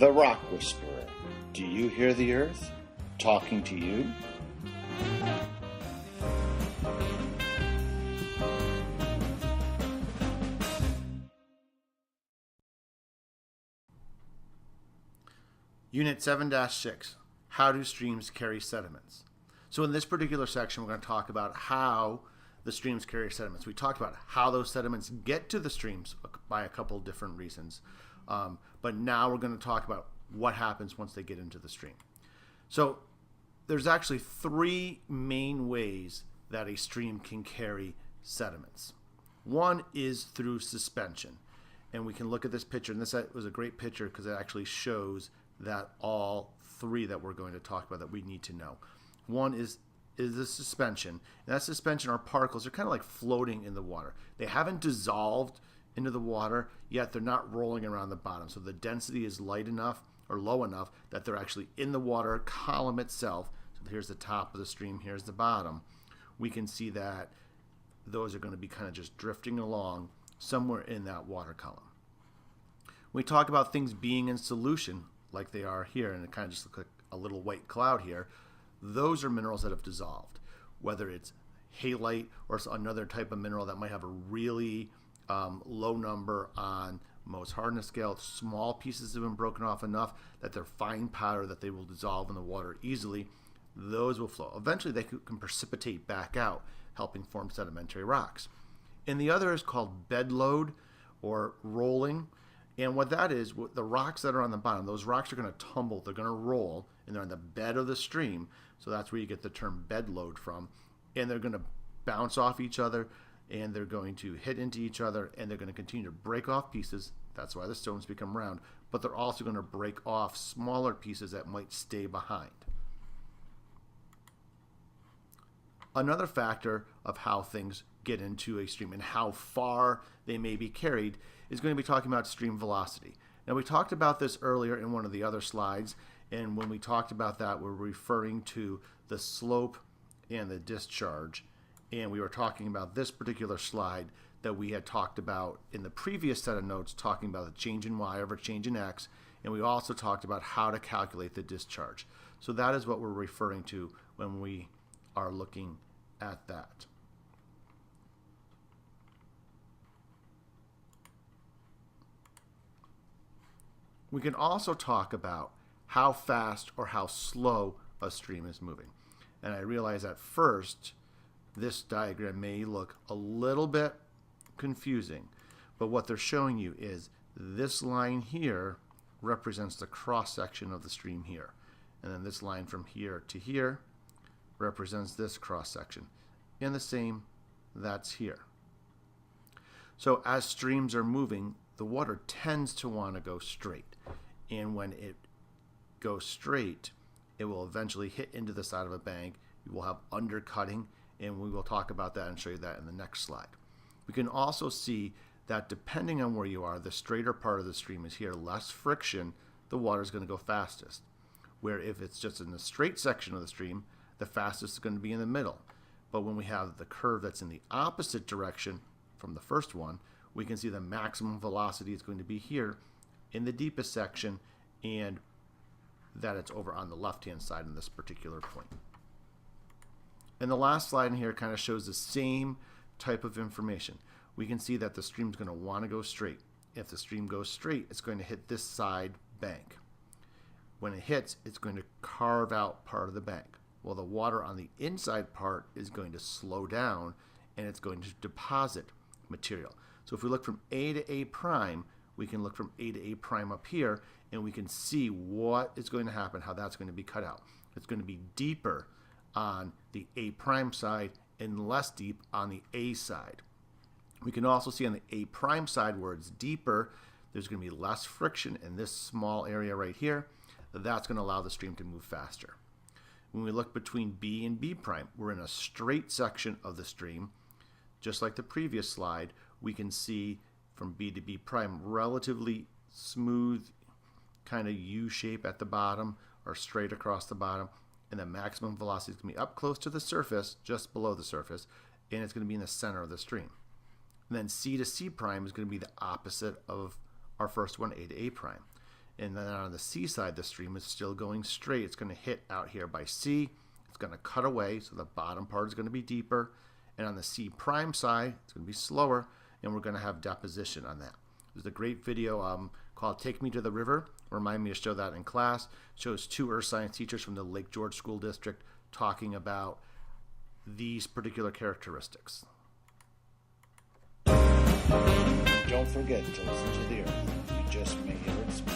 The Rock Whisperer. Do you hear the earth talking to you? Unit 7-6, How do streams carry sediments? So in this particular section, we're going to talk about how the streams carry sediments. We talked about how those sediments get to the streams by a couple of different reasons. But now we're going to talk about what happens once they get into the stream. So there's actually three main ways that a stream can carry sediments. One is through suspension. And we can look at this picture, and this was a great picture because it actually shows that all three that we're going to talk about that we need to know. One is the suspension. And that suspension are particles. They're kind of like floating in the water. They haven't dissolved into the water, yet they're not rolling around the bottom. So the density is light enough or low enough that they're actually in the water column itself. So here's the top of the stream, here's the bottom. We can see that those are going to be kind of just drifting along somewhere in that water column. We talk about things being in solution like they are here, and it kind of just looks like a little white cloud here. Those are minerals that have dissolved, whether it's halite or another type of mineral that might have a really low number on Mohs hardness scale. Small pieces have been broken off enough that they're fine powder that they will dissolve in the water easily. Those will flow. Eventually they can precipitate back out, helping form sedimentary rocks. And the other is called bed load or rolling. And what that is, the rocks that are on the bottom, those rocks are going to tumble, they're going to roll, and they're on the bed of the stream. So that's where you get the term bed load from. And they're going to bounce off each other, and they're going to hit into each other, and they're going to continue to break off pieces. That's why the stones become round. But they're also going to break off smaller pieces that might stay behind. Another factor of how things get into a stream and how far they may be carried is going to be talking about stream velocity. Now, we talked about this earlier in one of the other slides, and when we talked about that, we're referring to the slope and the discharge. And we were talking about this particular slide that we had talked about in the previous set of notes, talking about the change in y over change in x, and we also talked about how to calculate the discharge. So that is what we're referring to when we are looking at that. We can also talk about how fast or how slow a stream is moving. And I realize at first this diagram may look a little bit confusing, but what they're showing you is this line here represents the cross section of the stream here. And then this line from here to here represents this cross section. And the same, that's here. So as streams are moving, the water tends to want to go straight. And when it goes straight, it will eventually hit into the side of a bank. You will have undercutting, and we will talk about that and show you that in the next slide. We can also see that depending on where you are, the straighter part of the stream is here, less friction, the water is going to go fastest. Where if it's just in the straight section of the stream, the fastest is going to be in the middle. But when we have the curve that's in the opposite direction from the first one, we can see the maximum velocity is going to be here in the deepest section, and that it's over on the left-hand side in this particular point. And the last slide in here kind of shows the same type of information. We can see that the stream is going to want to go straight. If the stream goes straight, it's going to hit this side bank. When it hits, it's going to carve out part of the bank. Well, the water on the inside part is going to slow down, and it's going to deposit material. So if we look from A to A prime, we can look from A to A prime up here, and we can see what is going to happen, how that's going to be cut out. It's going to be deeper on the A prime side and less deep on the A side. We can also see on the A prime side where it's deeper, there's going to be less friction in this small area right here. That's going to allow the stream to move faster. When we look between B and B prime, we're in a straight section of the stream. Just like the previous slide, we can see from B to B prime relatively smooth kind of U shape at the bottom or straight across the bottom, and the maximum velocity is going to be up close to the surface, just below the surface, and it's going to be in the center of the stream. And then C to C prime is going to be the opposite of our first one, A to A prime. And then on the C side, the stream is still going straight. It's going to hit out here by C. It's going to cut away, so the bottom part is going to be deeper. And on the C prime side, it's going to be slower, and we're going to have deposition on that. There's a great video called Take Me to the River. Remind me to show that in class. It shows 2 earth science teachers from the Lake George School District talking about these particular characteristics. Don't forget to listen to the earth. You just may hear it speak.